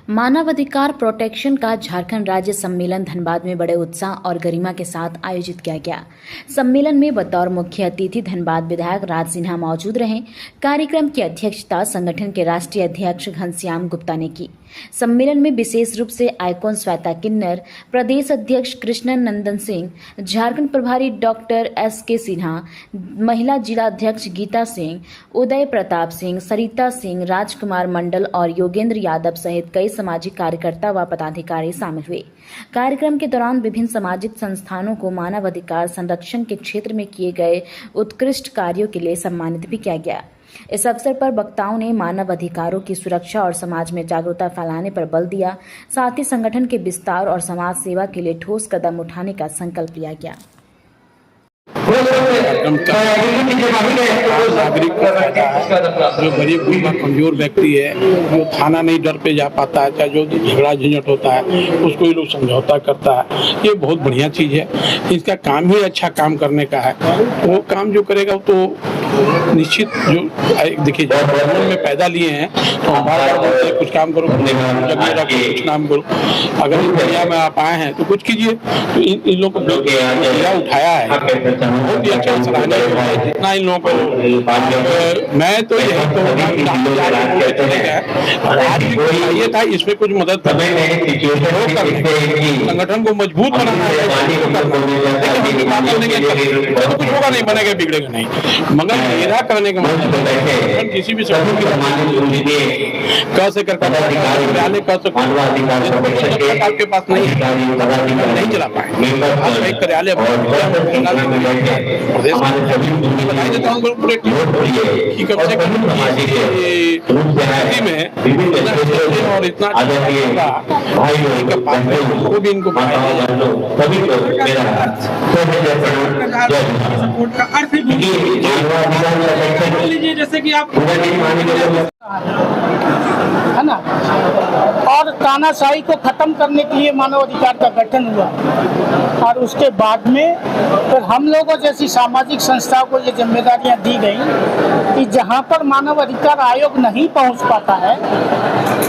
मानवाधिकार प्रोटेक्शन का झारखंड राज्य सम्मेलन धनबाद में बड़े उत्साह और गरिमा के साथ आयोजित किया गया। सम्मेलन में बतौर मुख्य अतिथि धनबाद विधायक राज सिन्हा मौजूद रहे। कार्यक्रम की अध्यक्षता संगठन के राष्ट्रीय अध्यक्ष घनश्याम गुप्ता ने की। सम्मेलन में विशेष रूप से आइकॉन श्वेता किन्नर, प्रदेश अध्यक्ष कृष्णन नंदन सिंह, झारखंड प्रभारी डॉक्टर एस.के. सिन्हा, महिला जिला अध्यक्ष गीता सिंह, उदय प्रताप सिंह, सरिता सिंह, राजकुमार मंडल और योगेंद्र यादव सहित कई सामाजिक कार्यकर्ता व पदाधिकारी शामिल हुए। कार्यक्रम के दौरान विभिन्न सामाजिक संस्थानों को मानवाधिकार संरक्षण के क्षेत्र में किए गए उत्कृष्ट कार्यों के लिए सम्मानित भी किया गया। इस अवसर पर वक्ताओं ने मानव अधिकारों की सुरक्षा और समाज में जागरूकता फैलाने पर बल दिया। साथ ही संगठन के विस्तार और समाज सेवा के लिए ठोस कदम उठाने का संकल्प लिया गया। नागरिक को फायदा है। जो गरीब गुरबा कमजोर व्यक्ति है, जो थाना नहीं डर पे जा पाता है, चाहे जो झगड़ा झंझट होता है उसको ये लोग समझौता करता है। ये बहुत बढ़िया चीज है। इसका काम ही अच्छा काम करने का है। वो काम जो करेगा तो निश्चित जो देखिए जब में पैदा लिए हैं तो हमारा कुछ काम करो, कुछ काम करो। अगर इस दुनिया में आप आए हैं तो कुछ कीजिए। तो इन लोगों को उठाया है, बहुत ही अच्छा सराहनीय है। जितना इन लोगों को मैं तो यही ये था, इसमें कुछ मदद करने संगठन को मजबूत बनाना है। कुछ होगा नहीं, बनेगा बिगड़ेगा नहीं, मगर मेरा करने का मतलब किसी भी कार्यालय आपके पास नहीं चला पाए। कार्यालय प्रदेश बताई देता हूँ कि कम से कम में और इतना वो भी इनको जैसे कि आप है ना, और तानाशाही को खत्म करने के लिए मानवाधिकार का गठन हुआ। और उसके बाद में फिर हम लोगों जैसी सामाजिक संस्थाओं को ये जिम्मेदारियां दी गई कि जहां पर मानवाधिकार आयोग नहीं पहुंच पाता है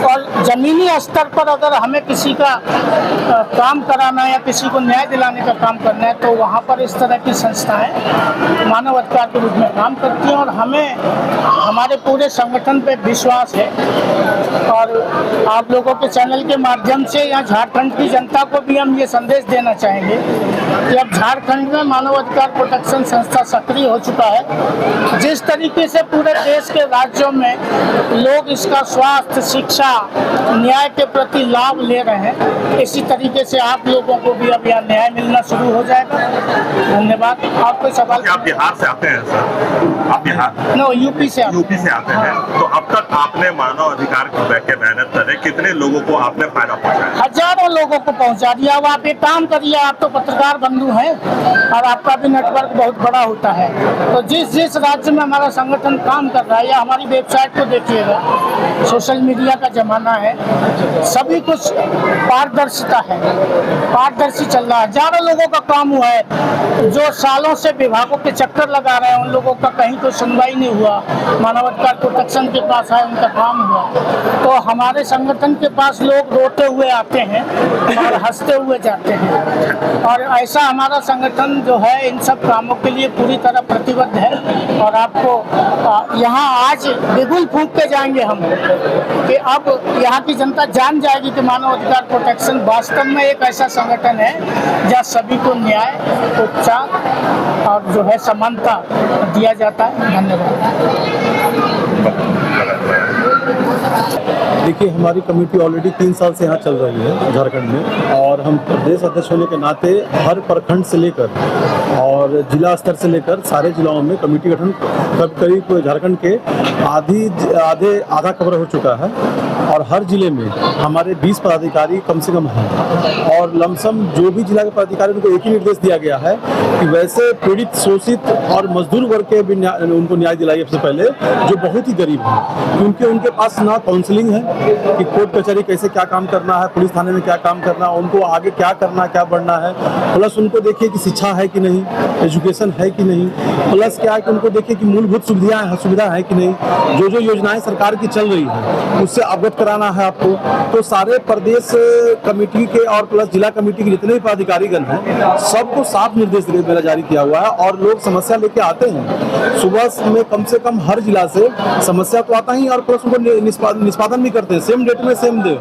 और जमीनी स्तर पर अगर हमें किसी का काम कराना है या किसी को न्याय दिलाने का काम करना है तो वहां पर इस तरह की संस्थाएं मानवाधिकार के रूप में काम करती हैं। और हमें हमारे पूरे संगठन पे विश्वास है। और आप लोगों के चैनल के माध्यम से यहाँ झारखंड की जनता को भी हम ये संदेश देना चाहेंगे कि अब झारखंड में मानवाधिकार प्रोटेक्शन संस्था सक्रिय हो चुका है। जिस तरीके से पूरे देश के राज्यों में लोग इसका स्वास्थ्य, शिक्षा, न्याय के प्रति लाभ ले रहे हैं, इसी तरीके से आप लोगों को भी अब यहाँ न्याय मिलना शुरू हो जाएगा। धन्यवाद। आप कोई सवाल? आप बिहार से आते हैं सर? आप बिहार? नो, यूपी से आते हैं। तो अब तक आपने मानव अधिकार को लेकर मेहनत करे, कितने लोगों को आपने फायदा पहुंचाया? हजारों लोगों को पहुंचा दिया। अब आप एक काम करिए, आप तो पत्रकार बंधु हैं और आपका भी नेटवर्क बहुत बड़ा होता है। तो जिस राज्य में हमारा संगठन काम कर रहा है या हमारी वेबसाइट को देखिएगा, सोशल मीडिया का जमाना है, सभी कुछ पारदर्शिता है, पारदर्शी चल रहा है। हजारों लोगों का काम हुआ है जो सालों से विभागों के चक्कर लगा रहे हैं, उन लोगों का कहीं कोई सुनवाई नहीं हुआ। मानवाधिकार प्रोटेक्शन के पास आए, उनका काम हुआ। तो हमारे संगठन के पास लोग रोते हुए आते हैं और हंसते हुए जाते हैं। और ऐसा हमारा संगठन जो है इन सब कामों के लिए पूरी तरह प्रतिबद्ध है। और आपको यहाँ आज बिगुल फूंक के जाएंगे हम कि अब यहाँ की जनता जान जाएगी कि मानवाधिकार प्रोटेक्शन वास्तव में एक ऐसा संगठन है जहाँ सभी को न्याय, उपचार और जो है समानता दिया जाता है। धन्यवाद। देखिए, हमारी कमेटी ऑलरेडी 3 साल से यहाँ चल रही है झारखंड में, और हम प्रदेश अध्यक्ष होने के नाते हर प्रखंड से लेकर और जिला स्तर से लेकर सारे जिलाओं में कमेटी गठन करीब झारखंड के आधा कवर हो चुका है। और हर जिले में हमारे 20 पदाधिकारी कम से कम हैं। और लमसम जो भी जिला के पदाधिकारी उनको एक ही निर्देश दिया गया है कि वैसे पीड़ित, शोषित और मजदूर वर्ग के भी उनको न्याय दिलाइए सबसे पहले, जो बहुत ही गरीब हैं, क्योंकि उनके पास ना काउंसलिंग है कि कोर्ट कचहरी कैसे क्या काम करना है, पुलिस थाने में क्या काम करना है, उनको आगे क्या करना है, क्या बढ़ना है, प्लस उनको देखिए कि शिक्षा है कि नहीं, एजुकेशन है कि नहीं, प्लस क्या है कि उनको देखिए कि मूलभूत सुविधा है कि नहीं, जो योजनाएं सरकार की चल रही है उससे अवगत कराना है आपको। तो सारे प्रदेश कमेटी के और प्लस जिला कमेटी के जितने भी पदाधिकारीगण हैं सबको साफ निर्देश मेरा जारी किया हुआ है। और लोग समस्या लेके आते हैं, सुबह में कम से कम हर जिला से समस्या तो आता ही और प्लस उनको निष्पादन भी करते हैं सेम डेट में सेम डे।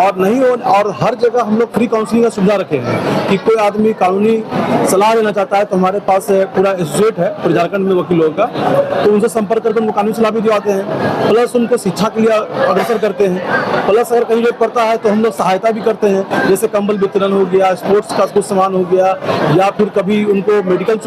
और नहीं हो, और हर जगह हम लोग फ्री काउंसलिंग का सुविधा रखे हैं कि कोई आदमी कानूनी सलाह लेना चाहता है तो हमारे पास पूरा इंस्टीट्यूट है पूरे झारखंड में वकीलों का, तो उनसे संपर्क करके उनको कानूनी सलाह भी दिलाते हैं, प्लस उनको शिक्षा के लिए अग्रसर करते हैं। प्लस अगर कहीं जरूरत पड़ता है तो हम लोग सहायता भी करते हैं, जैसे कंबल वितरण हो गया, स्पोर्ट्स का कुछ सामान हो गया, या फिर कभी उनको मेडिकल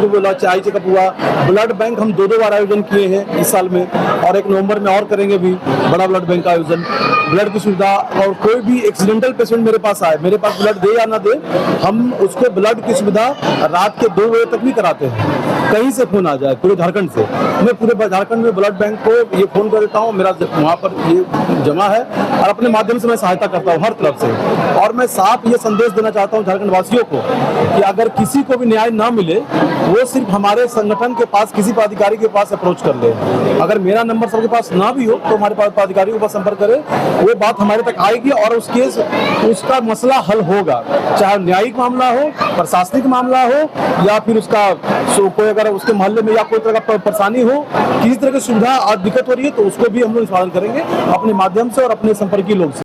आई चेकअप हुआ। ब्लड बैंक हम 2 बार आयोजन किए हैं इस साल में, और 1 नवंबर में और करेंगे भी बड़ा ब्लड बैंक का आयोजन। ब्लड की सुविधा, और कोई भी एक्सीडेंटल पेशेंट मेरे पास आए, मेरे पास ब्लड दे या ना दे, हम उसको ब्लड की सुविधा रात के 2 बजे तक भी कराते हैं। कहीं से फोन आ जाए पूरे झारखंड से, मैं पूरे झारखंड में ब्लड बैंक को ये फोन कर देता हूँ, मेरा वहाँ पर ये जमा है और अपने माध्यम से मैं सहायता करता हूँ हर तरफ से। और मैं साफ ये संदेश देना चाहता हूँ झारखंड वासियों को कि अगर किसी को भी न्याय ना मिले वो सिर्फ हमारे संगठन के पास किसी पदाधिकारी के पास अप्रोच कर ले। अगर मेरा नंबर सबके पास ना भी हो तो हमारे पदाधिकारी के पास संपर्क करे, वो बात हमारे तक आएगी और उसका मसला हल होगा, चाहे न्यायिक मामला हो, प्रशासनिक मामला हो, या फिर उसका कोई अगर उसके मोहल्ले में या कोई तरह का परेशानी हो, किसी तरह की सुविधा दिक्कत हो रही है तो उसको भी हम लोग निष्पादन करेंगे अपने माध्यम से और अपने संपर्की लोग से।